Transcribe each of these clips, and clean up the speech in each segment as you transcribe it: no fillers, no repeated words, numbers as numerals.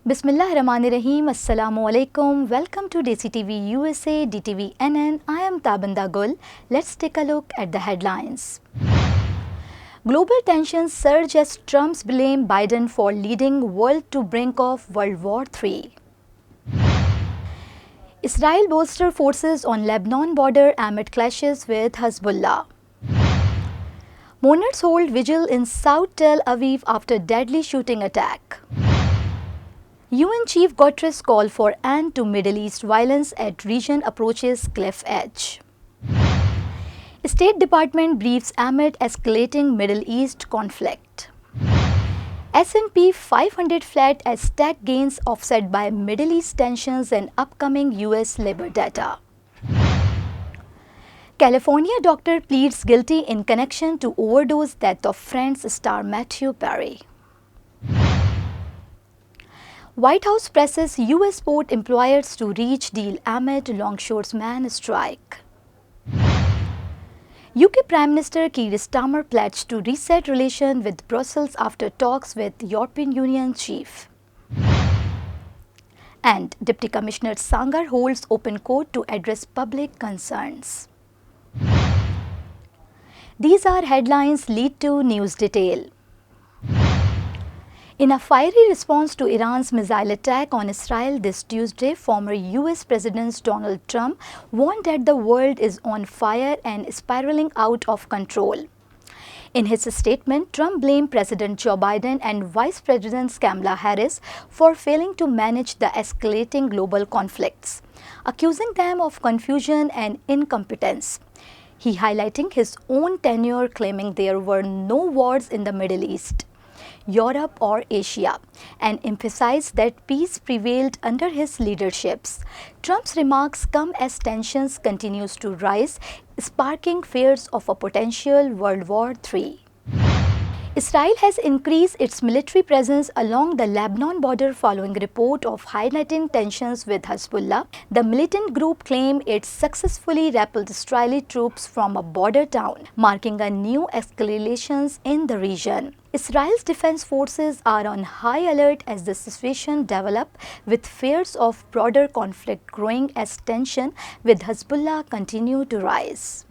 Bismillahirrahmanirrahim. Assalamu alaikum. Welcome to Desi TV USA, DTV NN. I am Tabanda Gul. Let's take a look at the headlines. Global tensions surge as Trump's blame Biden for leading world to brink of World War III. Israel bolster forces on Lebanon border amid clashes with Hezbollah. Mourners hold vigil in South Tel Aviv after deadly shooting attack. UN Chief Guterres call for end to Middle East violence at region approaches cliff edge. State Department briefs amid escalating Middle East conflict. S&P 500 flat as tech gains offset by Middle East tensions and upcoming US labor data. California doctor pleads guilty in connection to overdose death of Friends star Matthew Perry. White House presses US port employers to reach deal amid longshoresman strike. UK Prime Minister Keir Starmer pledged to reset relations with Brussels after talks with European Union chief. And Deputy Commissioner Sangar holds open court to address public concerns. These are headlines. Lead to news detail. In a fiery response to Iran's missile attack on Israel this Tuesday, former US President Donald Trump warned that the world is on fire and spiraling out of control. In his statement, Trump blamed President Joe Biden and Vice President Kamala Harris for failing to manage the escalating global conflicts, accusing them of confusion and incompetence. He highlighting his own tenure, claiming there were no wars in the Middle East, Europe or Asia, and emphasized that peace prevailed under his leaderships. Trump's remarks come as tensions continues to rise, sparking fears of a potential World War III. Israel has increased its military presence along the Lebanon border following report of highlighting tensions with Hezbollah. The militant group claimed it successfully repelled Israeli troops from a border town, marking a new escalations in the region. Israel's defense forces are on high alert as the situation develops, with fears of broader conflict growing as tension with Hezbollah continue to rise.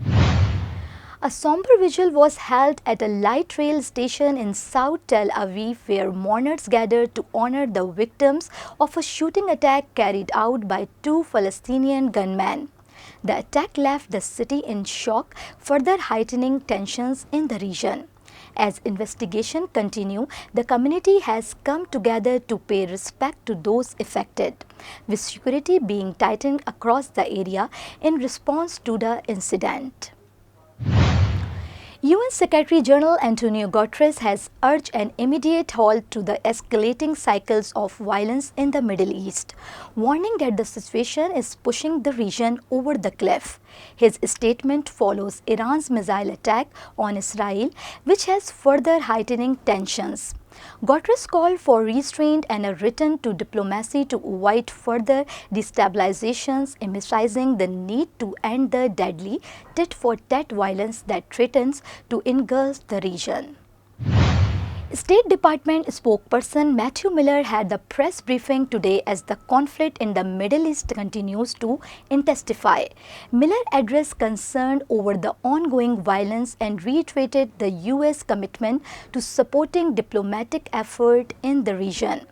A somber vigil was held at a light rail station in South Tel Aviv, where mourners gathered to honor the victims of a shooting attack carried out by two Palestinian gunmen. The attack left the city in shock, further heightening tensions in the region. As investigations continue, the community has come together to pay respect to those affected, with security being tightened across the area in response to the incident. UN Secretary General Antonio Guterres has urged an immediate halt to the escalating cycles of violence in the Middle East, warning that the situation is pushing the region over the cliff. His statement follows Iran's missile attack on Israel, which has further heightening tensions. Guterres called for restraint and a return to diplomacy to avoid further destabilizations, emphasizing the need to end the deadly tit-for-tat violence that threatens to engulf the region. State Department spokesperson Matthew Miller had the press briefing today as the conflict in the Middle East continues to intensify. Miller addressed concern over the ongoing violence and reiterated the US commitment to supporting diplomatic effort in the region.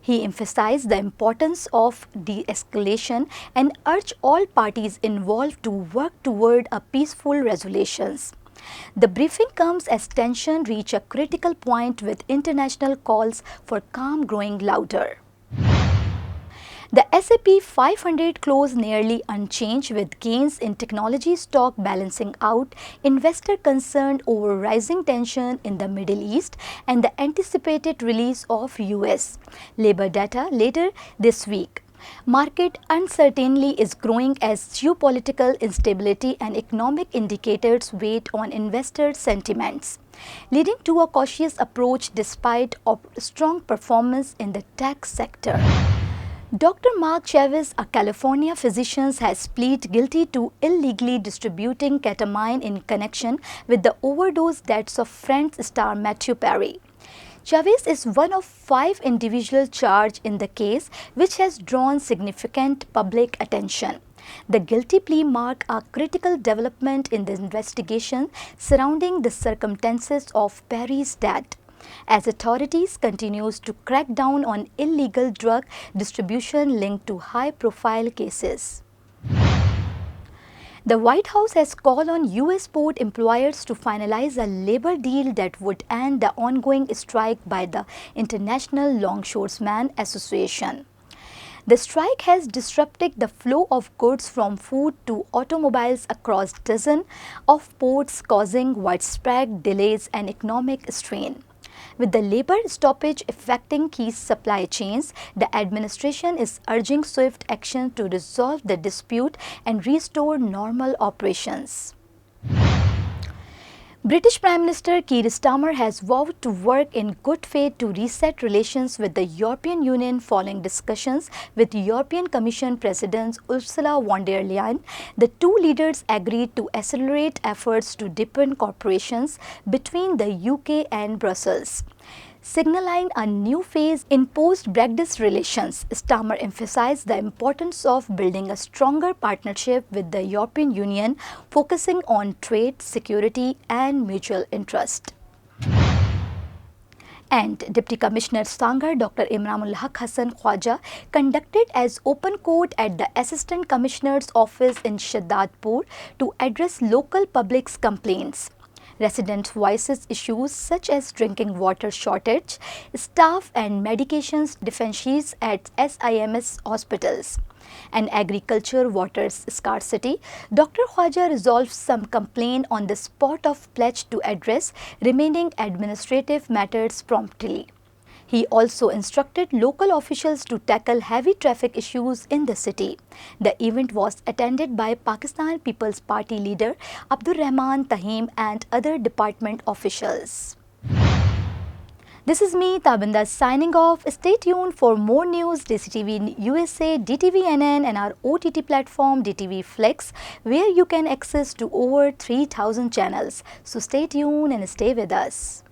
He emphasized the importance of de-escalation and urged all parties involved to work toward a peaceful resolution. The briefing comes as tension reach a critical point, with international calls for calm growing louder. The S&P 500 closed nearly unchanged, with gains in technology stock balancing out investor concern over rising tension in the Middle East and the anticipated release of US labor data later this week. Market uncertainty is growing as geopolitical instability and economic indicators weigh on investor sentiments, leading to a cautious approach despite strong performance in the tech sector. Dr. Mark Chavez, a California physician, has pleaded guilty to illegally distributing ketamine in connection with the overdose deaths of Friends star Matthew Perry. Chavez is one of 5 individuals charged in the case, which has drawn significant public attention. The guilty plea marked a critical development in the investigation surrounding the circumstances of Perry's death, as authorities continues to crack down on illegal drug distribution linked to high-profile cases. The White House has called on U.S. port employers to finalize a labor deal that would end the ongoing strike by the International Longshoremen Association. The strike has disrupted the flow of goods from food to automobiles across dozens of ports, causing widespread delays and economic strain. With the labor stoppage affecting key supply chains, the administration is urging swift action to resolve the dispute and restore normal operations. British Prime Minister Keir Starmer has vowed to work in good faith to reset relations with the European Union following discussions with European Commission President Ursula von der Leyen. The two leaders agreed to accelerate efforts to deepen cooperation between the UK and Brussels, signaling a new phase in post-Brexit relations. Starmer emphasized the importance of building a stronger partnership with the European Union, focusing on trade, security and mutual interest. And Deputy Commissioner Sangar Dr. Imranul Haq Hassan Khwaja conducted as open court at the Assistant Commissioner's office in Shahdadpur to address local public's complaints. Residents voices issues such as drinking water shortage, staff and medications deficiencies at SIMS hospitals, and agriculture water scarcity. Dr. Khwaja resolved some complaint on the spot of pledge to address remaining administrative matters promptly. He also instructed local officials to tackle heavy traffic issues in the city. The event was attended by Pakistan People's Party leader Abdur Rahman Tahim and other department officials. This is me, Tabinda, signing off. Stay tuned for more news. Desi TV USA, DTVNN and our OTT platform DTV Flex, where you can access to over 3,000 channels. So stay tuned and stay with us.